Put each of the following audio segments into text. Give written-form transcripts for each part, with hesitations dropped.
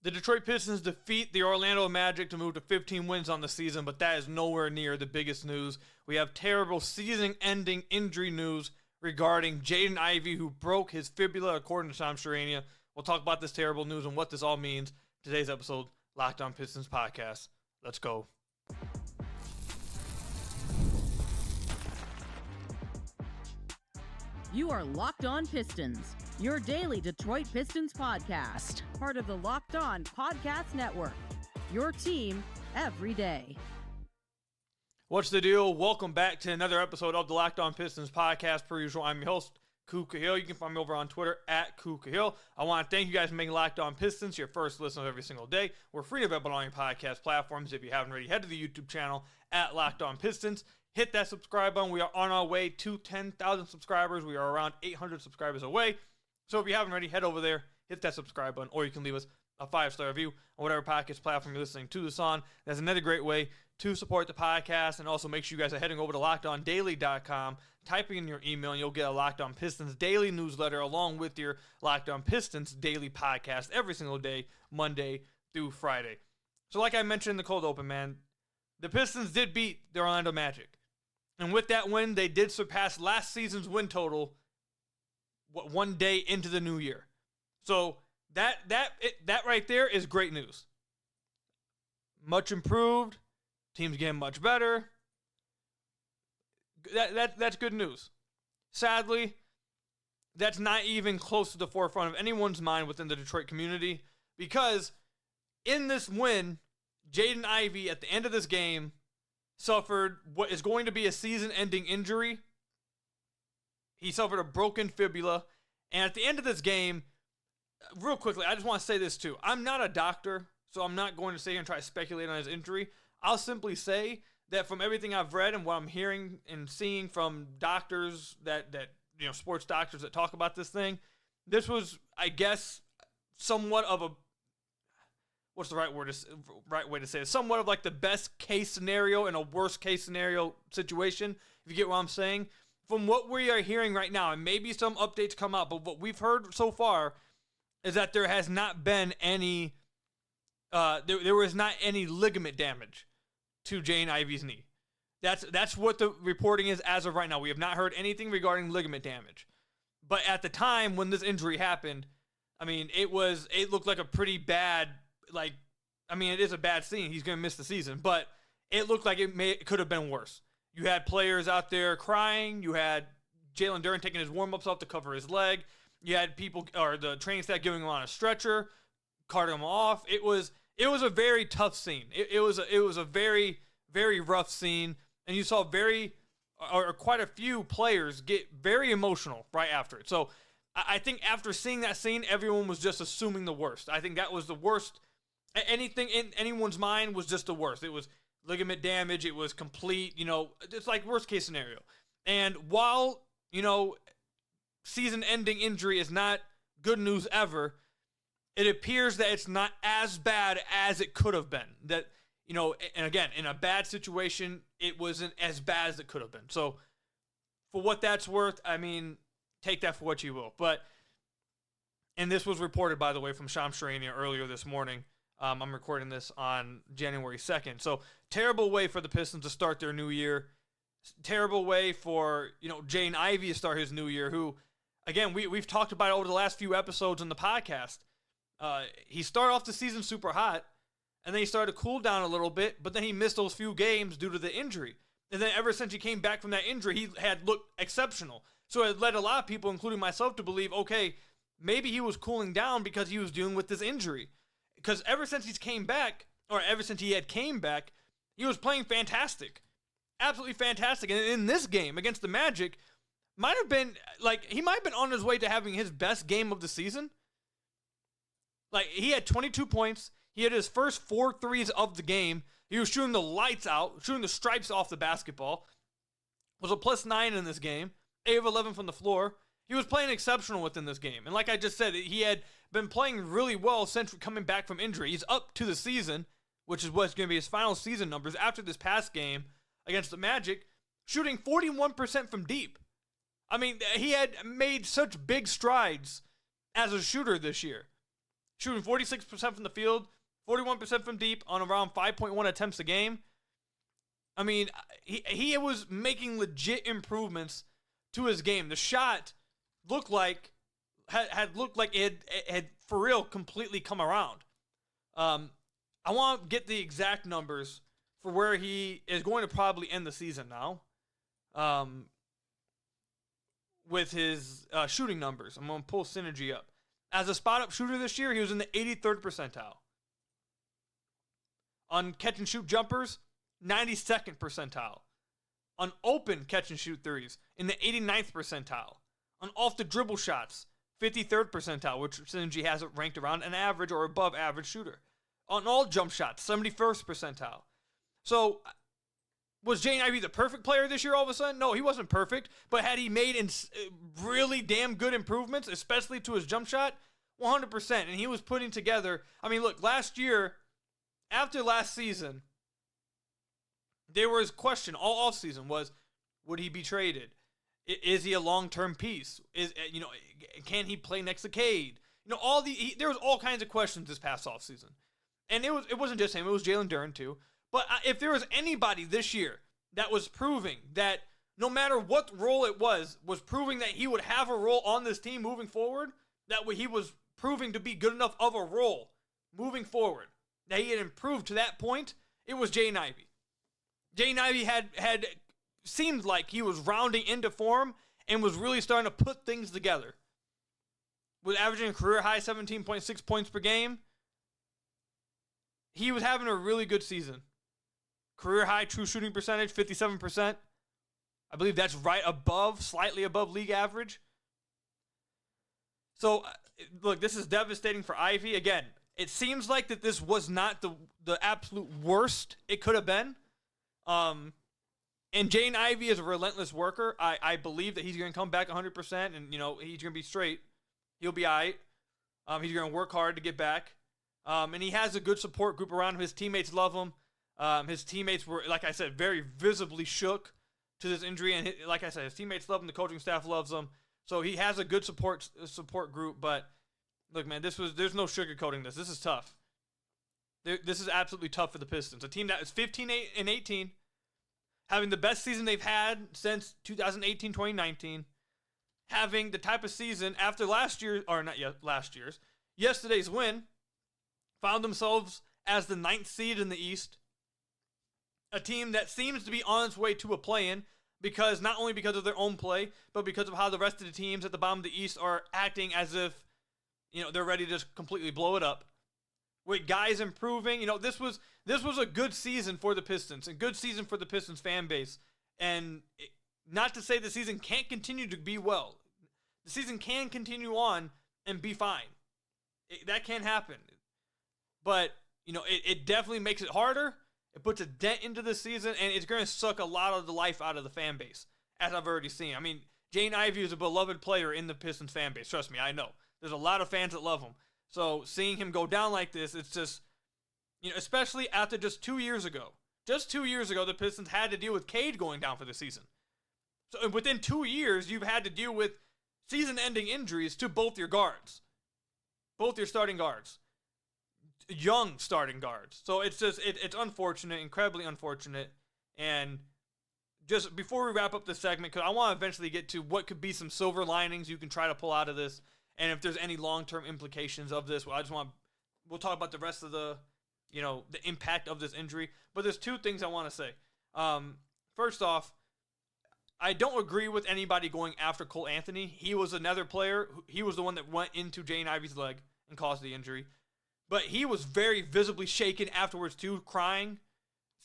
The Detroit Pistons defeat the Orlando Magic to move to 15 wins on the season, but that is nowhere near the biggest news. We have terrible season-ending injury news regarding Jaden Ivey, who broke his fibula, according to Tom Sharania. We'll talk about this terrible news and what this all means. Today's episode, Locked On Pistons Podcast. Let's go. You are Locked On Pistons, your daily Detroit Pistons podcast, part of the Locked On Podcast Network, your team every day. What's the deal? Welcome back to another episode of the Locked On Pistons podcast. Per usual, I'm your host, Ku Cahill. You can find me over on Twitter at Ku Cahill. I want to thank you guys for making Locked On Pistons your first listen of every single day. We're free to available on your podcast platforms. If you haven't already, head to the YouTube channel at Locked On Pistons. Hit that subscribe button. We are on our way to 10,000 subscribers. We are around 800 subscribers away. So if you haven't already, head over there, hit that subscribe button, or you can leave us a 5-star review on whatever podcast platform you're listening to this on. That's another great way to support the podcast. And also make sure you guys are heading over to LockedOnDaily.com, typing in your email, and you'll get a Locked On Pistons daily newsletter along with your Locked On Pistons daily podcast every single day, Monday through Friday. So like I mentioned in the cold open, man, the Pistons did beat the Orlando Magic. And with that win, they did surpass last season's win total one day into the new year. So that right there is great news. Much improved. Team's getting much better. That's good news. Sadly, that's not even close to the forefront of anyone's mind within the Detroit community, because in this win, Jaden Ivey at the end of this game suffered what is going to be a season-ending injury. He suffered a broken fibula. And at the end of this game, real quickly, I just want to say this too. I'm not a doctor, so I'm not going to sit here and try to speculate on his injury. I'll simply say that from everything I've read and what I'm hearing and seeing from doctors that sports doctors that talk about this thing, this was, I guess, somewhat of a, what's the right way to say it? Somewhat of like the best case scenario and a worst case scenario situation, if you get what I'm saying. From what we are hearing right now, and maybe some updates come out, but what we've heard so far is that there has not been any, there was not any ligament damage to Jaden Ivey's knee. That's what the reporting is as of right now. We have not heard anything regarding ligament damage. But at the time when this injury happened, I mean, it looked like a pretty bad, it is a bad scene. He's going to miss the season, but it looked like it could have been worse. You had players out there crying. You had Jalen Duren taking his warm-ups off to cover his leg. You had people, or the training staff, giving him on a stretcher, carting him off. It was a very tough scene. It was a very, very rough scene, and you saw quite a few players get very emotional right after it. So I think after seeing that scene, everyone was just assuming the worst. I think that was the worst. Anything in anyone's mind was just the worst. It was ligament damage. It was complete, it's like worst case scenario. And while, season-ending injury is not good news ever, it appears that it's not as bad as it could have been. That, and again, in a bad situation, it wasn't as bad as it could have been. So for what that's worth, I mean, take that for what you will. And this was reported, by the way, from Shams Charania earlier this morning. I'm recording this on January 2nd. So terrible way for the Pistons to start their new year. Terrible way for, Jaden Ivey to start his new year, who, again, we've talked about it over the last few episodes in the podcast. He started off the season super hot, and then he started to cool down a little bit, but then he missed those few games due to the injury. And then ever since he came back from that injury, he had looked exceptional. So it led a lot of people, including myself, to believe, okay, maybe he was cooling down because he was dealing with this injury. Because ever since he came back, he was playing fantastic. Absolutely fantastic. And in this game against the Magic, he might have been on his way to having his best game of the season. He had 22 points. He had his first 4 threes of the game. He was shooting the lights out, shooting the stripes off the basketball. Was a +9 in this game. 8 of 11 from the floor. He was playing exceptional within this game. And like I just said, he had been playing really well since coming back from injury. He's up to the season, which is what's going to be his final season numbers after this past game against the Magic, shooting 41% from deep. I mean, he had made such big strides as a shooter this year. shooting 46% from the field, 41% from deep on around 5.1 attempts a game. I mean, he was making legit improvements to his game. The shot looked like had looked like it had for real completely come around. I want to get the exact numbers for where he is going to probably end the season now. With his shooting numbers. I'm going to pull Synergy up. As a spot-up shooter this year, he was in the 83rd percentile. On catch-and-shoot jumpers, 92nd percentile. On open catch-and-shoot threes, in the 89th percentile. On off-the-dribble shots, 53rd percentile, which Synergy has it ranked around an average or above average shooter. On all jump shots, 71st percentile. So, was Jaden Ivey the perfect player this year all of a sudden? No, he wasn't perfect. But had he made really damn good improvements, especially to his jump shot? 100%. And he was putting together, I mean, look, last year, after last season, there was question all offseason was, would he be traded? Is he a long-term piece? Can he play next to Cade? There was all kinds of questions this past offseason. And it wasn't just him, it was Jalen Duren too. But if there was anybody this year that was proving that no matter what role it was proving that he would have a role on this team moving forward, that he was proving to be good enough of a role moving forward, that he had improved to that point, it was Jaden Ivey. Jaden Ivey had seemed like he was rounding into form and was really starting to put things together. With averaging a career high 17.6 points per game, he was having a really good season. Career high true shooting percentage, 57%. I believe that's slightly above league average. So, look, this is devastating for Ivey. Again, it seems like that this was not the absolute worst it could have been. And Jaden Ivey is a relentless worker. I believe that he's going to come back 100%, and, he's going to be straight. He'll be all right. He's going to work hard to get back. And he has a good support group around him. His teammates love him. His teammates were, like I said, very visibly shook to this injury. And like I said, his teammates love him. The coaching staff loves him. So he has a good support group. But look, man, there's no sugarcoating this. This is tough. This is absolutely tough for the Pistons. A team that is 15-18, having the best season they've had since 2018-2019, having the type of season after yesterday's win, found themselves as the 9th seed in the East. A team that seems to be on its way to a play-in not only because of their own play, but because of how the rest of the teams at the bottom of the East are acting as if, they're ready to just completely blow it up. With guys improving, this was a good season for the Pistons, a good season for the Pistons fan base. And not to say the season can't continue to be well. The season can continue on and be fine. That can happen. But, it definitely makes it harder. It puts a dent into the season, and it's going to suck a lot of the life out of the fan base, as I've already seen. I mean, Jaden Ivey is a beloved player in the Pistons fan base. Trust me, I know. There's a lot of fans that love him. So seeing him go down like this, it's just, especially after just 2 years ago. Just 2 years ago, the Pistons had to deal with Cade going down for the season. So within 2 years, you've had to deal with season-ending injuries to both your guards. Both your starting guards. Young starting guards. So it's just, it's unfortunate, incredibly unfortunate. And just before we wrap up this segment, because I want to eventually get to what could be some silver linings you can try to pull out of this, and if there's any long-term implications of this. We'll talk about the rest of the impact of this injury. But there's two things I want to say. First off, I don't agree with anybody going after Karl-Anthony. He was another player. He was the one that went into Jaden Ivey's leg and caused the injury. But he was very visibly shaken afterwards, too, crying,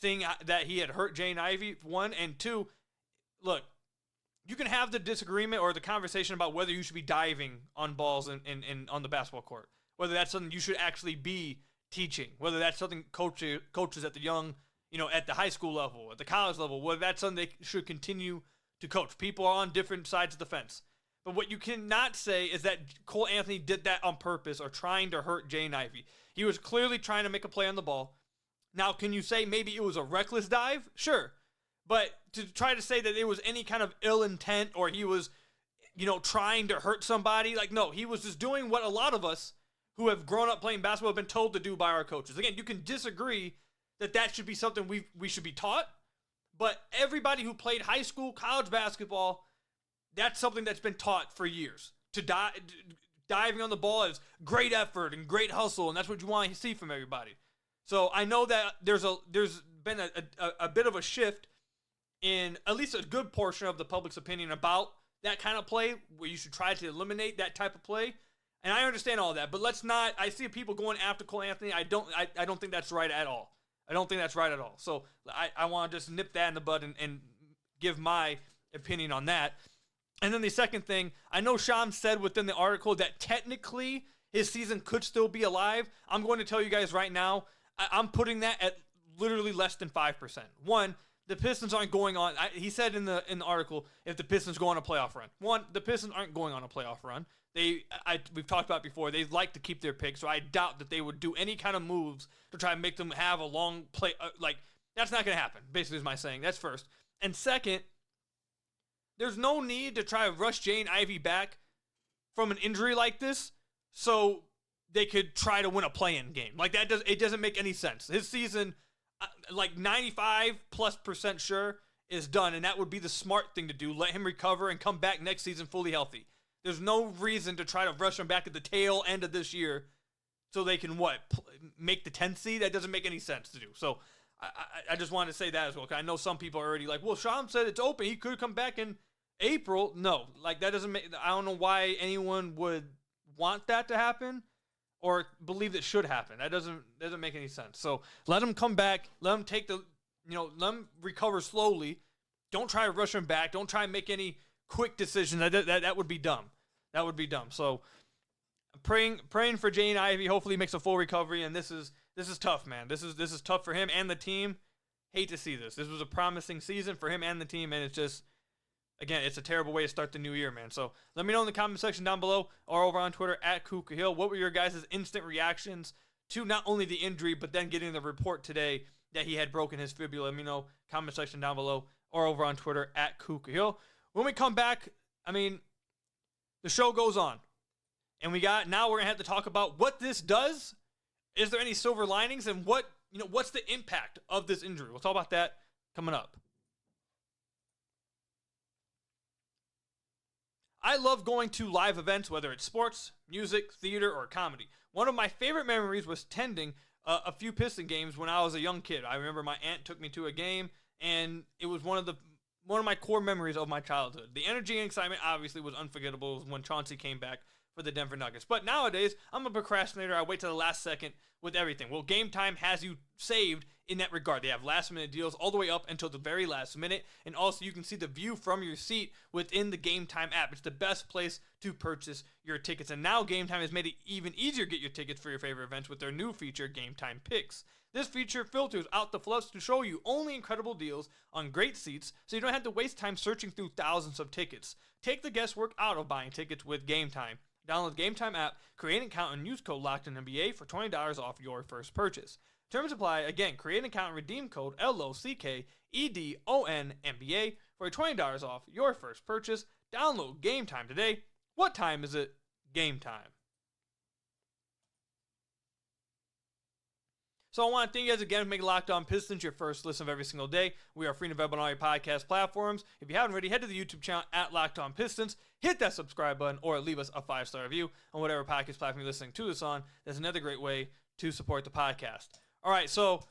seeing that he had hurt Jaden Ivey, one. And two, look, you can have the disagreement or the conversation about whether you should be diving on balls and on the basketball court, whether that's something you should actually be teaching, whether that's something coaches at the young, at the high school level, at the college level, whether that's something they should continue to coach. People are on different sides of the fence. But what you cannot say is that Karl-Anthony did that on purpose or trying to hurt Jaden Ivey. He was clearly trying to make a play on the ball. Now, can you say maybe it was a reckless dive? Sure. But to try to say that it was any kind of ill intent or he was, trying to hurt somebody, no, he was just doing what a lot of us who have grown up playing basketball have been told to do by our coaches. Again, you can disagree that should be something we should be taught, but everybody who played high school, college basketball, that's something that's been taught for years. Diving on the ball is great effort and great hustle, and that's what you want to see from everybody. So I know that there's been a bit of a shift in at least a good portion of the public's opinion about that kind of play, where you should try to eliminate that type of play. And I understand all that, but let's not. I see people going after Karl-Anthony. I don't think that's right at all. I don't think that's right at all. So I want to just nip that in the bud and give my opinion on that. And then the second thing, I know Sham said within the article that technically his season could still be alive. I'm going to tell you guys right now, I'm putting that at literally less than 5%. One, the Pistons aren't going on. He said in the article, if the Pistons go on a playoff run. One, the Pistons aren't going on a playoff run. We've talked about it before. They like to keep their picks, so I doubt that they would do any kind of moves to try and make them have a long play. That's not going to happen, basically is my saying. That's first. And second, there's no need to try to rush Jaden Ivey back from an injury like this so they could try to win a play-in game. It doesn't make any sense. His season, 95+% sure, is done, and that would be the smart thing to do. Let him recover and come back next season fully healthy. There's no reason to try to rush him back at the tail end of this year so they can, make the 10th seed? That doesn't make any sense to do. So I just wanted to say that as well. I know some people are already like, well, Sham said it's open. He could come back in April. No, that doesn't make, I don't know why anyone would want that to happen or believe that should happen. That doesn't make any sense. So let him come back. Let him take let him recover slowly. Don't try to rush him back. Don't try and make any quick decisions. That would be dumb. That would be dumb. So praying for Jaden Ivey. Hopefully he makes a full recovery. And this is tough, man. This is tough for him and the team. Hate to see this. This was a promising season for him and the team, and it's just, again, it's a terrible way to start the new year, man. So let me know in the comment section down below or over on Twitter @KukaHill. What were your guys' instant reactions to not only the injury, but then getting the report today that he had broken his fibula? Let me know, comment section down below or over on Twitter @KukaHill. When we come back, the show goes on. And now we're going to have to talk about what this does. Is there any silver linings? And what's the impact of this injury? We'll talk about that coming up. I love going to live events, whether it's sports, music, theater, or comedy. One of my favorite memories was attending a few Piston games when I was a young kid. I remember my aunt took me to a game, and it was one of my core memories of my childhood. The energy and excitement obviously was unforgettable when Chauncey came back for the Denver Nuggets. But nowadays, I'm a procrastinator. I wait till the last second with everything. Well, Game Time has you saved in that regard. They have last-minute deals all the way up until the very last minute. And also, you can see the view from your seat within the Game Time app. It's the best place to purchase your tickets. And now Game Time has made it even easier to get your tickets for your favorite events with their new feature, Game Time Picks. This feature filters out the fluffs to show you only incredible deals on great seats, so you don't have to waste time searching through thousands of tickets. Take the guesswork out of buying tickets with Game Time. Download the Game Time app, create an account, and use code LOCKEDONNBA for $20 off your first purchase. Terms apply. Again, create an account and redeem code LOCKEDONNBA for $20 off your first purchase. Download Game Time today. What time is it? Game time. So I want to thank you guys again for making Locked On Pistons your first listen of every single day. We are free and available on all your podcast platforms. If you haven't already, head to the YouTube channel @Locked On Pistons. Hit that subscribe button or leave us a 5-star review on whatever podcast platform you're listening to this on. That's another great way to support the podcast. All right, so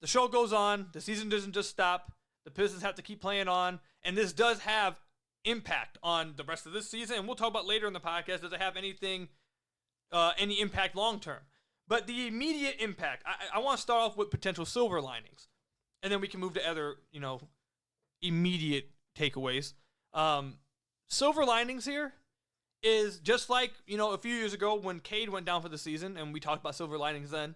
the show goes on. The season doesn't just stop. The Pistons have to keep playing on. And this does have impact on the rest of this season. And we'll talk about later in the podcast. Does it have any impact long term? But the immediate impact, I want to start off with potential silver linings. And then we can move to other, immediate takeaways. Silver linings here is just like, a few years ago when Cade went down for the season, and we talked about silver linings then,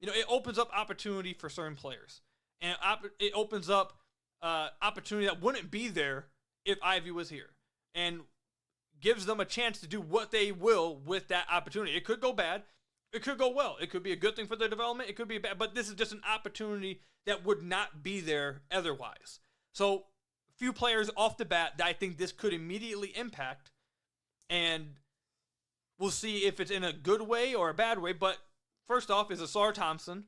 it opens up opportunity for certain players. And it opens up opportunity that wouldn't be there if Ivy was here. And gives them a chance to do what they will with that opportunity. It could go bad. It could go well. It could be a good thing for their development. It could be bad. But this is just an opportunity that would not be there otherwise. So, a few players off the bat that I think this could immediately impact and We'll see if it's in a good way or a bad way. But first off is Asar Thompson.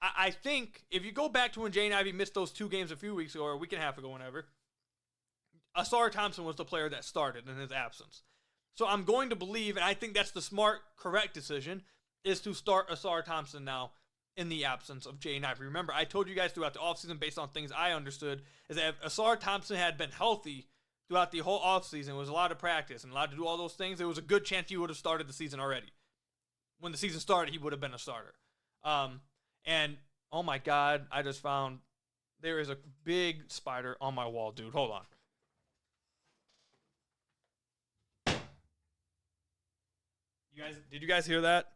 I think if you go back to when Jaden Ivey missed those 2 games a few weeks ago or a week and a half ago, whenever, Asar Thompson was the player that started in his absence. So I'm going to believe, and I think that's the smart, correct decision, is to start Asar Thompson now in the absence of Jaden Ivey. Remember, I told you guys throughout the offseason, based on things I understood, is that if Asar Thompson had been healthy throughout the whole offseason, was allowed to practice and allowed to do all those things, there was a good chance he would have started the season already. When the season started, he would have been a starter. And, oh my God, I just found there is a big spider on my wall, dude. Hold on. Did you guys hear that?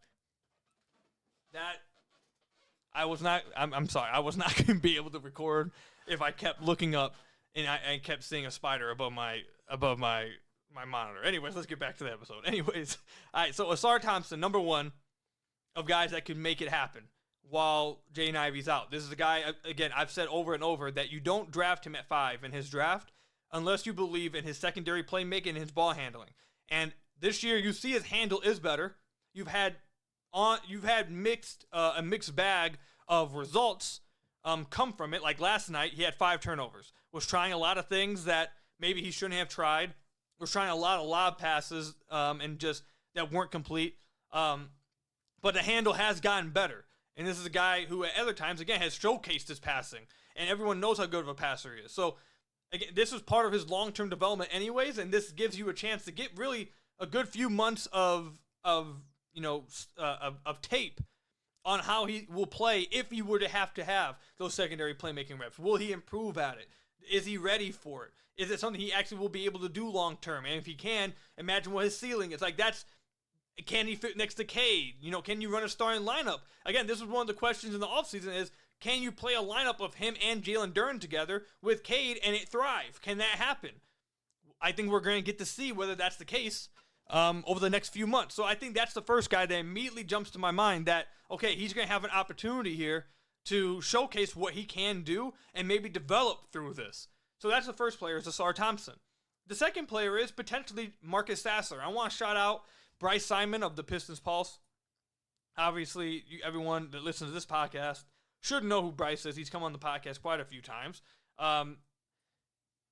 I'm sorry, I was not going to be able to record if I kept looking up and I kept seeing a spider above my monitor. Anyways, let's get back to the episode. Anyways, all right, so Asar Thompson, number 1 of guys that could make it happen while Jaden Ivey's out. This is a guy, again, I've said over and over that you don't draft him at 5 in his draft unless you believe in his secondary playmaking and his ball handling. And this year, you see his handle is better. You've had a mixed bag of results come from it. Like last night, he had 5 turnovers. Was trying a lot of things that maybe he shouldn't have tried. Was trying a lot of lob passes and just that weren't complete. But the handle has gotten better. And this is a guy who at other times, again, has showcased his passing. And everyone knows how good of a passer he is. So, again, this is part of his long-term development anyways. And this gives you a chance to get really a good few months of tape on how he will play if he were to have those secondary playmaking reps. Will he improve at it? Is he ready for it? Is it something he actually will be able to do long-term? And if he can, imagine what his ceiling is. Can he fit next to Cade? Can you run a starting lineup? Again, this was one of the questions in the offseason is, can you play a lineup of him and Jalen Duren together with Cade and it thrive? Can that happen? I think we're going to get to see whether that's the case over the next few months. So I think that's the first guy that immediately jumps to my mind that, okay, he's going to have an opportunity here to showcase what he can do and maybe develop through this. So that's the first player, is Asar Thompson. The second player is potentially Marcus Sasser. I want to shout out Bryce Simon of the Pistons Pulse. Obviously, everyone that listens to this podcast should know who Bryce is. He's come on the podcast quite a few times.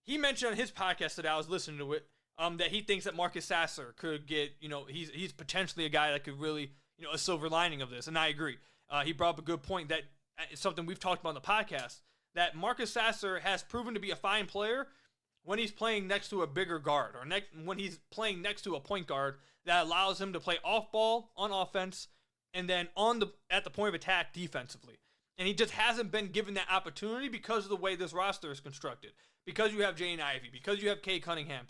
He mentioned on his podcast today, I was listening to it, that he thinks that Marcus Sasser could get, he's potentially a guy that could really, a silver lining of this. And I agree. He brought up a good point that it's something we've talked about on the podcast, that Marcus Sasser has proven to be a fine player when he's playing next to a bigger guard or when he's playing next to a point guard that allows him to play off ball on offense and then at the point of attack defensively. And he just hasn't been given that opportunity because of the way this roster is constructed. Because you have Jaden Ivey, because you have Cade Cunningham.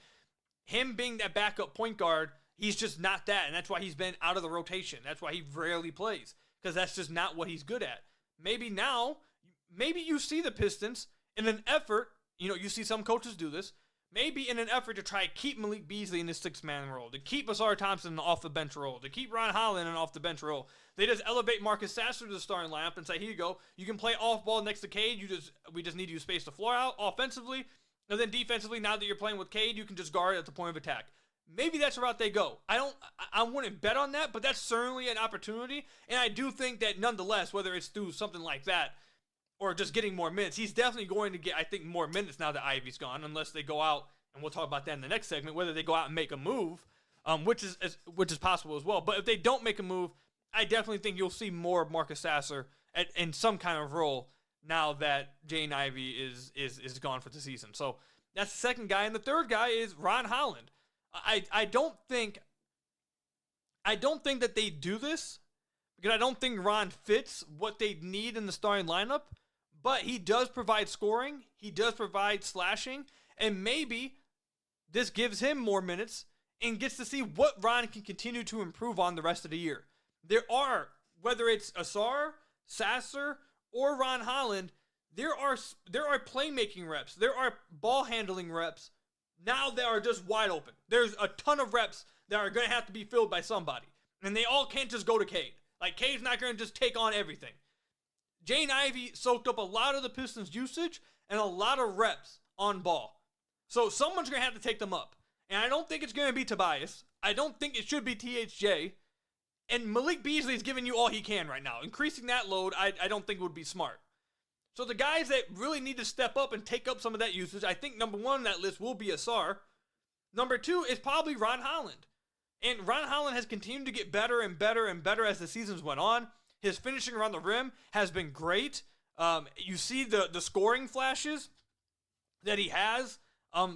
Him being that backup point guard, he's just not that. And that's why he's been out of the rotation. That's why he rarely plays. Because that's just not what he's good at. Maybe you see the Pistons in an effort, you see some coaches do this, maybe in an effort to try to keep Malik Beasley in the 6-man role, to keep Asar Thompson in the off-the-bench role, to keep Ron Holland in an off-the-bench role. They just elevate Marcus Sasser to the starting lineup and say, here you go, you can play off-ball next to Cade, we just need you to space the floor out offensively, and then defensively, now that you're playing with Cade, you can just guard at the point of attack. Maybe that's the route they go. I wouldn't bet on that, but that's certainly an opportunity, and I do think that nonetheless, whether it's through something like that, or just getting more minutes, he's definitely going to get, I think, more minutes now that Ivey's gone, unless they go out, and we'll talk about that in the next segment, whether they go out and make a move, which is possible as well. But if they don't make a move, I definitely think you'll see more of Marcus Sasser in some kind of role now that Jaden Ivey is gone for the season. So that's the second guy. And the third guy is Ron Holland. I don't think that they do this because I don't think Ron fits what they need in the starting lineup, but he does provide scoring. He does provide slashing, and maybe this gives him more minutes and gets to see what Ron can continue to improve on the rest of the year. There are, whether it's Asar, Sasser, or Ron Holland, there are playmaking reps. There are ball handling reps now that are just wide open. There's a ton of reps that are going to have to be filled by somebody. And they all can't just go to Cade. Like, Cade's not going to just take on everything. Jaden Ivey soaked up a lot of the Pistons' usage and a lot of reps on ball. So someone's going to have to take them up. And I don't think it's going to be Tobias. I don't think it should be THJ. And Malik Beasley is giving you all he can right now. Increasing that load, I don't think would be smart. So the guys that really need to step up and take up some of that usage, I think number one on that list will be Asar. Number two is probably Ron Holland. And Ron Holland has continued to get better and better and better as the seasons went on. His finishing around the rim has been great. You see the scoring flashes that he has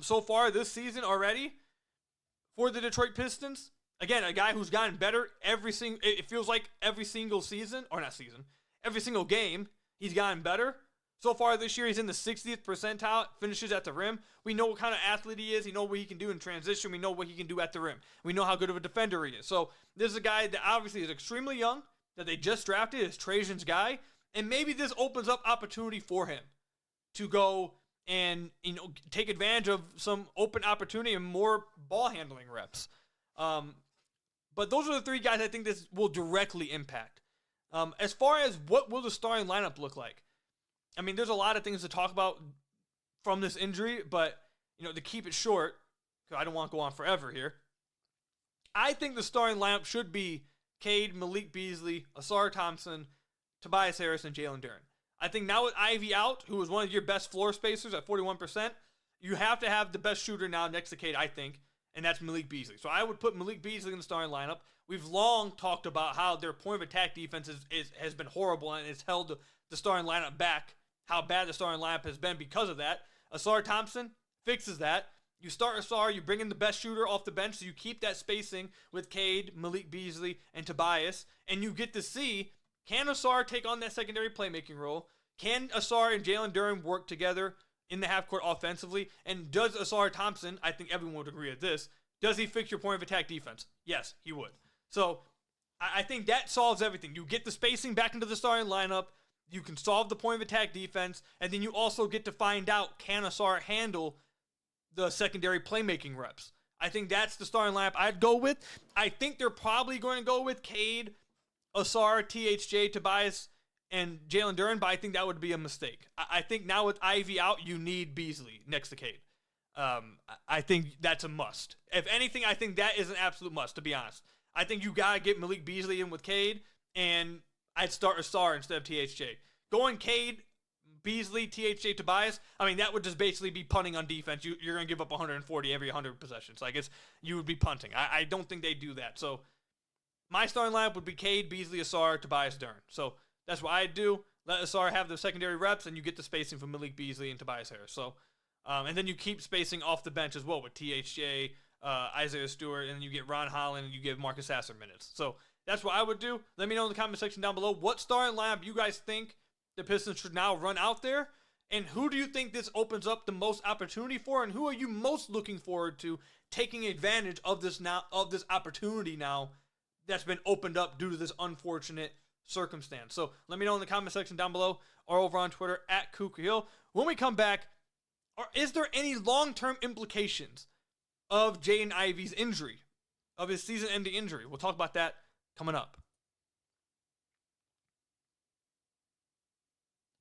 so far this season already for the Detroit Pistons. Again, a guy who's gotten better it feels like every single season, or not season, every single game, he's gotten better. So far this year, he's in the 60th percentile, finishes at the rim. We know what kind of athlete he is. We know what he can do in transition. We know what he can do at the rim. We know how good of a defender he is. So this is a guy that obviously is extremely young, that they just drafted, is Trajan's guy, and maybe this opens up opportunity for him to go and take advantage of some open opportunity and more ball handling reps. But those are the three guys I think this will directly impact. As far as what will the starting lineup look like, I mean, there's a lot of things to talk about from this injury, but, to keep it short, because I don't want to go on forever here, I think the starting lineup should be Cade, Malik Beasley, Asar Thompson, Tobias Harris, and Jalen Duren. I think now with Ivey out, who was one of your best floor spacers at 41%, you have to have the best shooter now next to Cade, I think, and that's Malik Beasley. So I would put Malik Beasley in the starting lineup. We've long talked about how their point of attack defense has been horrible and it's held the starting lineup back, how bad the starting lineup has been because of that. Asar Thompson fixes that. You start Asar, you bring in the best shooter off the bench, so you keep that spacing with Cade, Malik Beasley, and Tobias, and you get to see, can Asar take on that secondary playmaking role? Can Asar and Jalen Duren work together in the half court offensively? And does Asar Thompson, I think everyone would agree with this, does he fix your point of attack defense? Yes, he would. So I think that solves everything. You get the spacing back into the starting lineup, you can solve the point of attack defense, and then you also get to find out, can Asar handle the secondary playmaking reps? I think that's the starting lineup I'd go with. I think they're probably going to go with Cade, Asar, THJ, Tobias, and Jalen Duren, but I think that would be a mistake. I think now with Ivey out, you need Beasley next to Cade. I think that's a must. If anything, I think that is an absolute must, to be honest. I think you got to get Malik Beasley in with Cade, and I'd start Asar instead of THJ. Going Cade, Beasley, THJ, Tobias, I mean, that would just basically be punting on defense. You're going to give up 140 every 100 possessions. Like, you would be punting. I don't think they do that. So my starting lineup would be Cade, Beasley, Asar, Tobias, Duren. So that's what I'd do. Let Asar have the secondary reps, and you get the spacing from Malik Beasley and Tobias Harris. So, and then you keep spacing off the bench as well with THJ, Isaiah Stewart, and then you get Ron Holland, and you give Marcus Sasser minutes. So that's what I would do. Let me know in the comment section down below what starting lineup you guys think the Pistons should now run out there, and who do you think this opens up the most opportunity for, and who are you most looking forward to taking advantage of this opportunity now that's been opened up due to this unfortunate circumstance? So let me know in the comment section down below or over on Twitter at Kuka. When we come back, is there any long-term implications of Jaden Ivey's injury, of his season-ending injury? We'll talk about that coming up.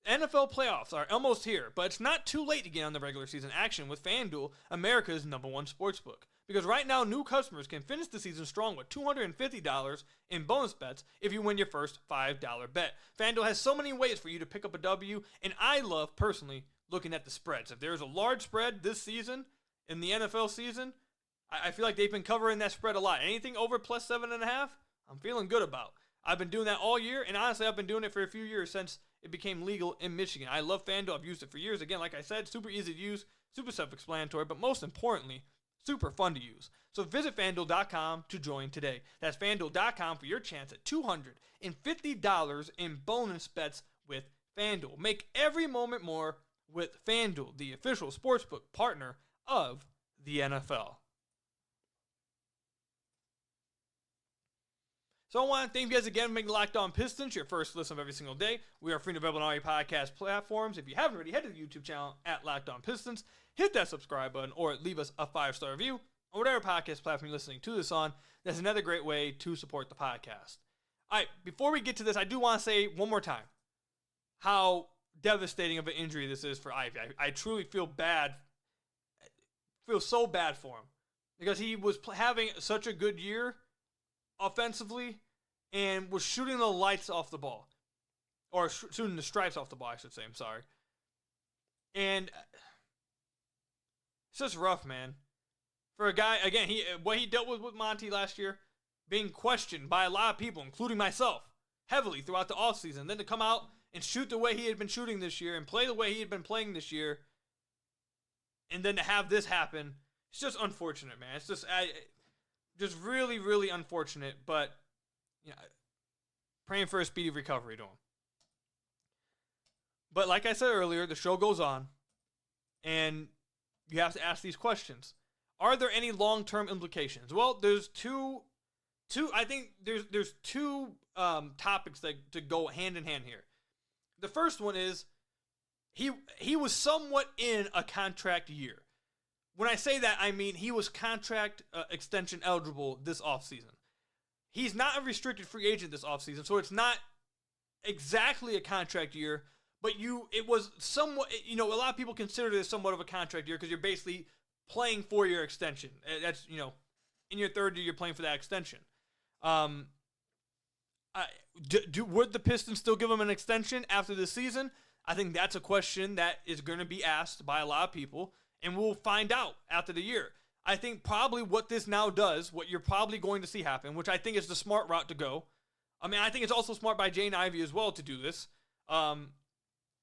NFL playoffs are almost here, but it's not too late to get on the regular season action with FanDuel, America's #1 sportsbook. Because right now, new customers can finish the season strong with $250 in bonus bets if you win your first $5 bet. FanDuel has so many ways for you to pick up a W, and I love, personally, looking at the spreads. If there's a large spread this season, in the NFL season, I feel like they've been covering that spread a lot. Anything over plus 7.5, I'm feeling good about. I've been doing that all year, and honestly, I've been doing it for a few years since it became legal in Michigan. I love FanDuel. I've used it for years. Again, like I said, super easy to use, super self-explanatory, but most importantly, super fun to use. So visit FanDuel.com to join today. That's FanDuel.com for your chance at $250 in bonus bets with FanDuel. Make every moment more with FanDuel, the official sportsbook partner of the NFL. So I want to thank you guys again for making Locked On Pistons your first listen of every single day. We are free and available on all your podcast platforms. If you haven't already, head to the YouTube channel at Locked On Pistons. Hit that subscribe button or leave us a 5-star review on whatever podcast platform you're listening to this on. That's another great way to support the podcast. All right, before we get to this, I do want to say one more time how devastating of an injury this is for Ivey. I truly feel bad. Feel so bad for him. because he was having such a good year offensively and was shooting the lights off the ball. Or shooting the stripes off the ball, I should say. I'm sorry. And it's just rough, man. For a guy, again, what he dealt with Monty last year, being questioned by a lot of people, including myself, heavily throughout the offseason. Then to come out and shoot the way he had been shooting this year and play the way he had been playing this year, and then to have this happen, it's just unfortunate, man. It's just really, really unfortunate. But praying for a speedy recovery to him. But like I said earlier, the show goes on, and you have to ask these questions. Are there any long-term implications? Well, there's two. I think there's two topics that to go hand in hand here. The first one is he was somewhat in a contract year. When I say that, I mean he was contract extension eligible this offseason. He's not a restricted free agent this offseason, so it's not exactly a contract year, but it was somewhat, a lot of people consider this somewhat of a contract year because you're basically playing for your extension. That's, in your third year, you're playing for that extension. Would the Pistons still give him an extension after this season? I think that's a question that is going to be asked by a lot of people, and we'll find out after the year. I think probably what this now does, what you're probably going to see happen, which I think is the smart route to go. I mean, I think it's also smart by Jaden Ivey as well to do this.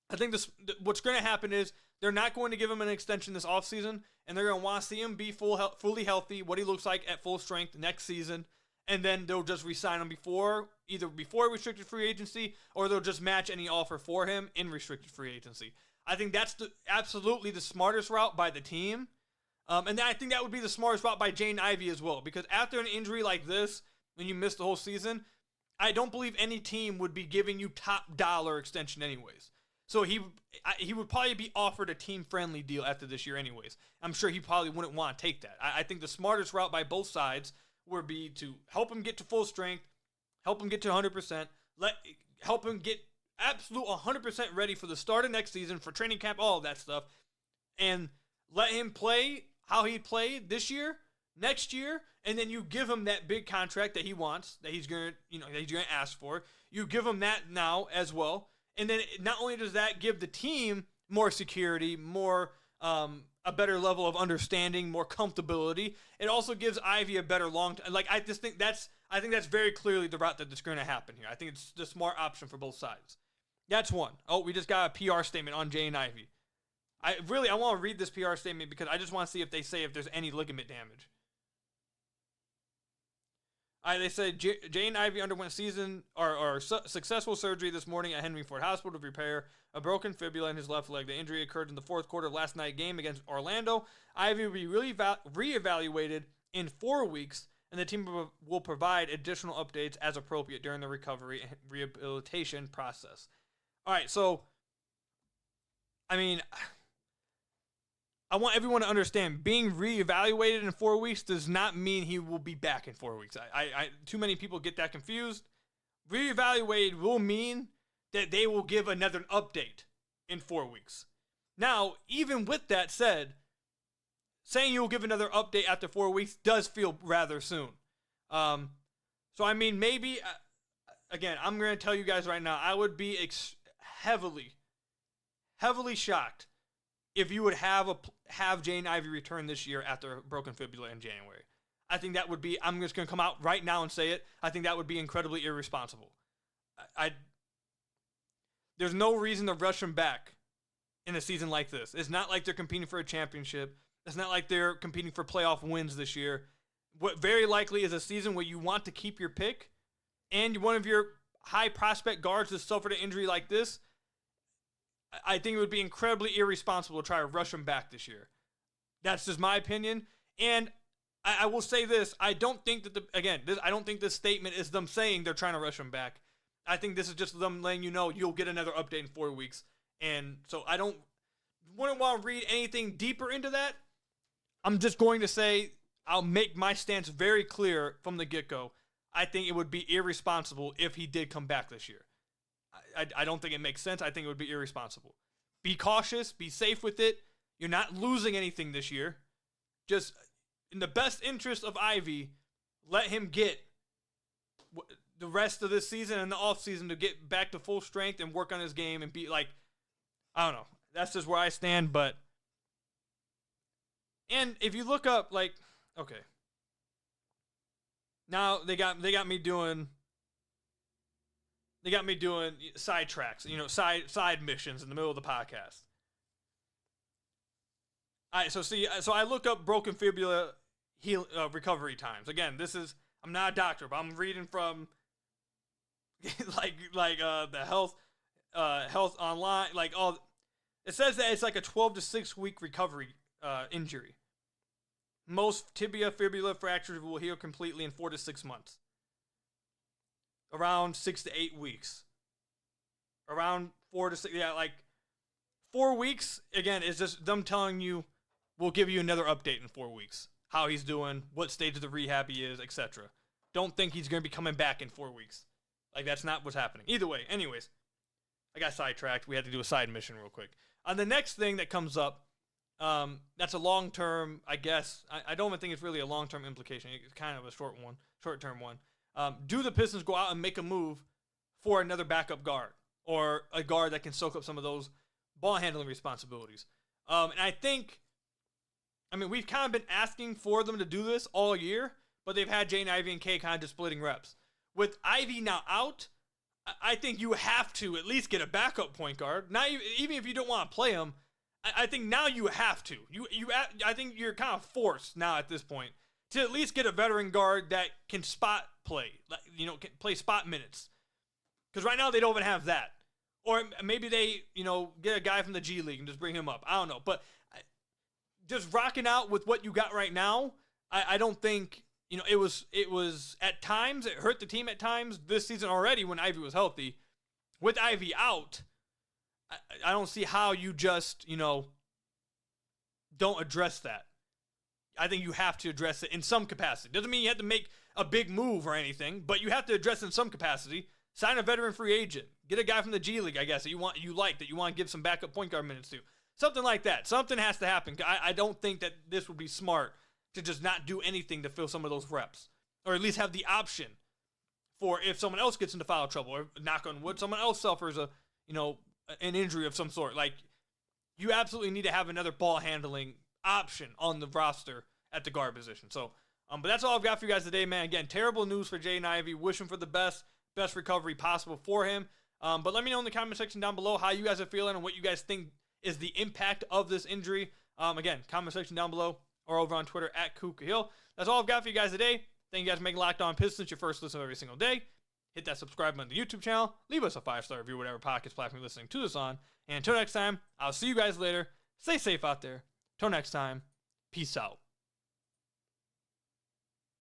I think what's going to happen is they're not going to give him an extension this offseason, and they're going to want to see him be fully healthy, what he looks like at full strength next season, and then they'll just re-sign him either before restricted free agency, or they'll just match any offer for him in restricted free agency. I think that's absolutely the smartest route by the team, and I think that would be the smartest route by Jaden Ivey as well, because after an injury like this, when you miss the whole season, I don't believe any team would be giving you top dollar extension anyways. So he would probably be offered a team-friendly deal after this year anyways. I'm sure he probably wouldn't want to take that. I think the smartest route by both sides would be to help him get to full strength, help him get to 100%, help him get absolute 100% ready for the start of next season, for training camp, all of that stuff, and let him play how he played this year, next year, and then you give him that big contract that he wants, that he's going to ask for. You give him that now as well. And then not only does that give the team more security, more a better level of understanding, more comfortability, it also gives Ivy a better I think that's very clearly the route that's going to happen here. I think it's the smart option for both sides. That's one. Oh, we just got a PR statement on Jaden Ivey. I want to read this PR statement because I just want to see if they say if there's any ligament damage. They said Jaden Ivey underwent successful surgery this morning at Henry Ford Hospital to repair a broken fibula in his left leg. The injury occurred in the fourth quarter of last night's game against Orlando. Ivey will be reevaluated in 4 weeks, and the team will provide additional updates as appropriate during the recovery and rehabilitation process. All right, so, I mean, I want everyone to understand, being reevaluated in 4 weeks does not mean he will be back in 4 weeks. Too many people get that confused. Reevaluated will mean that they will give another update in 4 weeks. Now, even with that said, saying you'll give another update after 4 weeks does feel rather soon. So, I mean, maybe, again, I'm going to tell you guys right now, I would be heavily shocked if you would have Jaden Ivey return this year after a broken fibula in January. I think that would be, I'm just going to come out right now and say it, I think that would be incredibly irresponsible. There's no reason to rush him back in a season like this. It's not like they're competing for a championship. It's not like they're competing for playoff wins this year. What very likely is a season where you want to keep your pick and one of your high prospect guards has suffered an injury like this. I think it would be incredibly irresponsible to try to rush him back this year. That's just my opinion. And I will say this. I don't think that I don't think this statement is them saying they're trying to rush him back. I think this is just them letting you know you'll get another update in 4 weeks. And so I wouldn't want to read anything deeper into that. I'm just going to say I'll make my stance very clear from the get-go. I think it would be irresponsible if he did come back this year. I don't think it makes sense. I think it would be irresponsible. Be cautious. Be safe with it. You're not losing anything this year. Just in the best interest of Ivey, let him get the rest of this season and the offseason to get back to full strength and work on his game and be like, I don't know. That's just where I stand, but. And if you look up, like, okay. Now they got me doing sidetracks, side missions in the middle of the podcast. All right, so I look up broken fibula recovery times. Again, I'm not a doctor, but I'm reading from the health online, like all. It says that it's like a 12 to 6 week recovery injury. Most tibia fibula fractures will heal completely in 4 to 6 months. Around 6 to 8 weeks. Around 4 to 6, like 4 weeks, again, is just them telling you, we'll give you another update in 4 weeks. How he's doing, what stage of the rehab he is, etc. Don't think he's going to be coming back in 4 weeks. Like, that's not what's happening. Either way, anyways, I got sidetracked. We had to do a side mission real quick. On the next thing that comes up, that's a long-term, I guess. I don't even think it's really a long-term implication. It's kind of a short-term one. Do the Pistons go out and make a move for another backup guard or a guard that can soak up some of those ball handling responsibilities? And I think, we've kind of been asking for them to do this all year, but they've had Jaden Ivey and Cade kind of just splitting reps. With Ivey now out, I think you have to at least get a backup point guard. Not even if you don't want to play him. I think now you have to. I think you're kind of forced now at this point to at least get a veteran guard that can spot play, can play spot minutes. Because right now they don't even have that. Or maybe they, get a guy from the G League and just bring him up. I don't know. But just rocking out with what you got right now, I don't think, it was at times, it hurt the team at times this season already when Ivey was healthy. With Ivey out, I don't see how you just, don't address that. I think you have to address it in some capacity. Doesn't mean you have to make a big move or anything, but you have to address it in some capacity. Sign a veteran free agent. Get a guy from the G League, I guess, that you want to give some backup point guard minutes to. Something like that. Something has to happen. I don't think that this would be smart to just not do anything to fill some of those reps. Or at least have the option for if someone else gets into foul trouble, or knock on wood, someone else suffers an injury of some sort. Like, you absolutely need to have another ball handling option on the roster at the guard position. So, but that's all I've got for you guys today, man. Again, terrible news for Jaden Ivey. Wish him for the best recovery possible for him. But let me know in the comment section down below how you guys are feeling and what you guys think is the impact of this injury. Again, comment section down below or over on Twitter at KukaHill. That's all I've got for you guys today. Thank you guys for making Locked On Pistons your first listen every single day. Hit that subscribe button to the YouTube channel. Leave us a 5-star review, whatever podcast platform you're listening to this on. And until next time, I'll see you guys later. Stay safe out there. Till next time, peace out.